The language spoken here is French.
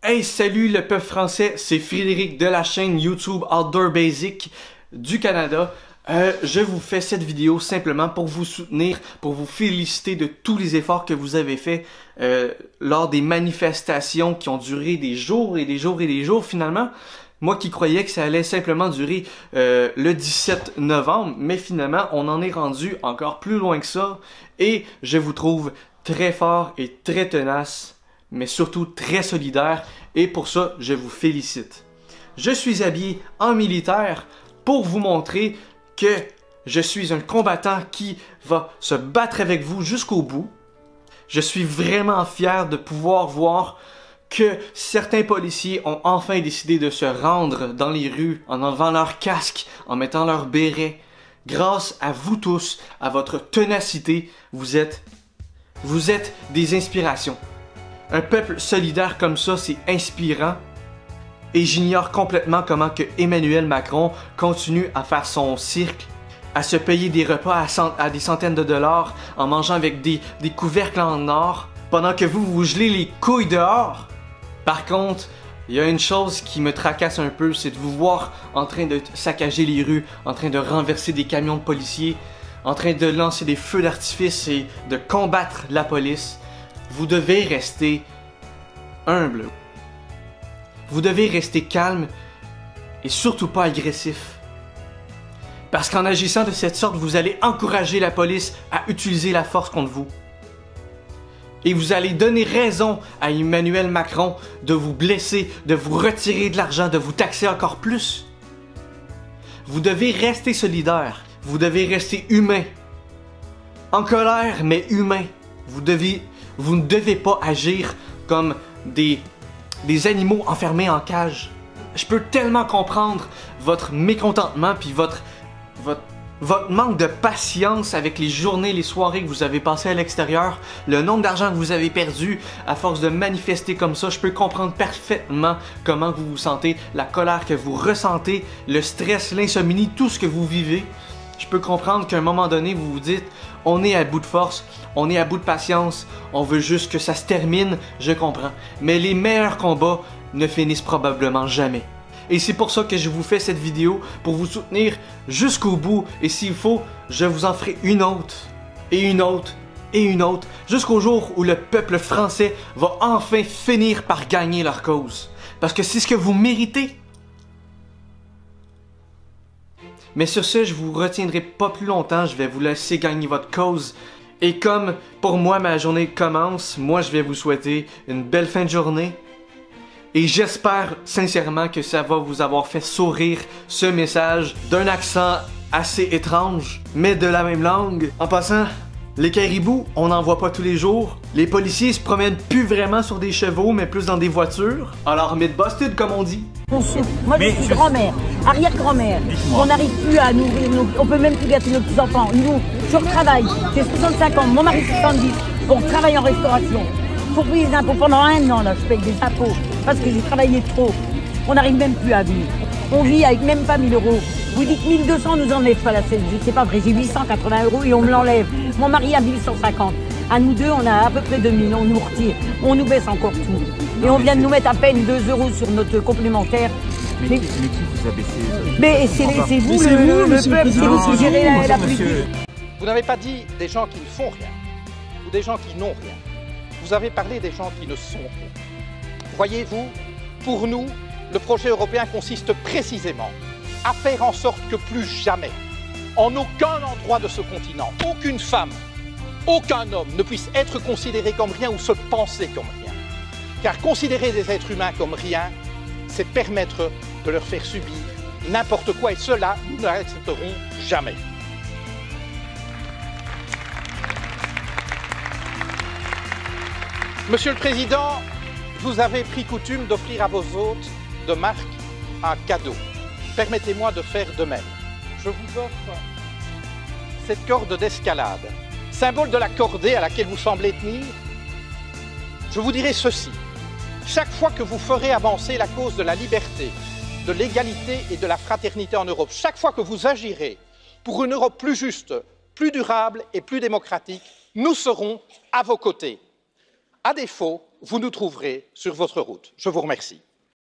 Hey, salut le peuple français, c'est Frédéric de la chaîne YouTube Outdoor Basic du Canada. Je vous fais cette vidéo simplement pour vous soutenir, pour vous féliciter de tous les efforts que vous avez faits lors des manifestations qui ont duré des jours et des jours et des jours finalement. Moi qui croyais que ça allait simplement durer le 17 novembre, mais finalement on en est rendu encore plus loin que ça et je vous trouve très fort et très tenace, mais surtout très solidaire, et pour ça, je vous félicite. Je suis habillé en militaire pour vous montrer que je suis un combattant qui va se battre avec vous jusqu'au bout. Je suis vraiment fier de pouvoir voir que certains policiers ont enfin décidé de se rendre dans les rues en enlevant leur casque, en mettant leur béret. Grâce à vous tous, à votre ténacité, vous êtes des inspirations. Un peuple solidaire comme ça, c'est inspirant. Et j'ignore complètement comment que Emmanuel Macron continue à faire son cirque, à se payer des repas à des centaines de dollars en mangeant avec des couvercles en or, pendant que vous gelez les couilles dehors. Par contre, il y a une chose qui me tracasse un peu, c'est de vous voir en train de saccager les rues, en train de renverser des camions de policiers, en train de lancer des feux d'artifice et de combattre la police. Vous devez rester humble. Vous devez rester calme et surtout pas agressif. Parce qu'en agissant de cette sorte, vous allez encourager la police à utiliser la force contre vous. Et vous allez donner raison à Emmanuel Macron de vous blesser, de vous retirer de l'argent, de vous taxer encore plus. Vous devez rester solidaire. Vous devez rester humain. En colère, mais humain. Vous ne devez pas agir comme des animaux enfermés en cage. Je peux tellement comprendre votre mécontentement puis votre manque de patience avec les journées, les soirées que vous avez passées à l'extérieur, le nombre d'argent que vous avez perdu à force de manifester comme ça. Je peux comprendre parfaitement comment vous vous sentez, la colère que vous ressentez, le stress, l'insomnie, tout ce que vous vivez. Je peux comprendre qu'à un moment donné, vous vous dites « on est à bout de force, on est à bout de patience, on veut juste que ça se termine », je comprends. Mais les meilleurs combats ne finissent probablement jamais. Et c'est pour ça que je vous fais cette vidéo, pour vous soutenir jusqu'au bout. Et s'il faut, je vous en ferai une autre, et une autre, et une autre, jusqu'au jour où le peuple français va enfin finir par gagner leur cause. Parce que c'est ce que vous méritez. Mais sur ce, je vous retiendrai pas plus longtemps, je vais vous laisser gagner votre cause. Et comme pour moi ma journée commence, moi je vais vous souhaiter une belle fin de journée. Et j'espère sincèrement que ça va vous avoir fait sourire ce message d'un accent assez étrange, mais de la même langue. En passant, les caribous, on n'en voit pas tous les jours. Les policiers se promènent plus vraiment sur des chevaux, mais plus dans des voitures. Alors, myth-busted comme on dit. Moi je suis grand-mère, arrière-grand-mère. On n'arrive plus à nourrir, on peut même plus gâter nos petits-enfants. Nous, je retravaille, j'ai 65 ans, mon mari 70, on travaille en restauration. Pour payer les impôts pendant un an, là, je paye des impôts parce que j'ai travaillé trop. On n'arrive même plus à vivre. On vit avec même pas 1000 euros. Vous dites 1200, nous enlève pas la CSG, c'est pas vrai, j'ai 880 euros et on me l'enlève. Mon mari a 1850. À nous deux, on a à peu près 2000, on nous retire, on nous baisse encore tout. Et on vient de nous mettre à peine 2 euros sur notre complémentaire. Mais qui vous a baissé? Mais c'est vous, le peuple, c'est vous qui gérez la politique. Vous n'avez pas dit des gens qui ne font rien, ou des gens qui n'ont rien. Vous avez parlé des gens qui ne sont rien. Voyez-vous, pour nous, le projet européen consiste précisément à faire en sorte que plus jamais, en aucun endroit de ce continent, aucune femme, aucun homme ne puisse être considéré comme rien ou se penser comme rien. Car considérer des êtres humains comme rien, c'est permettre de leur faire subir n'importe quoi, et cela, nous ne l'accepterons jamais. Monsieur le Président, vous avez pris coutume d'offrir à vos hôtes de marque un cadeau. Permettez-moi de faire de même. Je vous offre cette corde d'escalade, symbole de la cordée à laquelle vous semblez tenir. Je vous dirai ceci. Chaque fois que vous ferez avancer la cause de la liberté, de l'égalité et de la fraternité en Europe, chaque fois que vous agirez pour une Europe plus juste, plus durable et plus démocratique, nous serons à vos côtés. À défaut, vous nous trouverez sur votre route. Je vous remercie.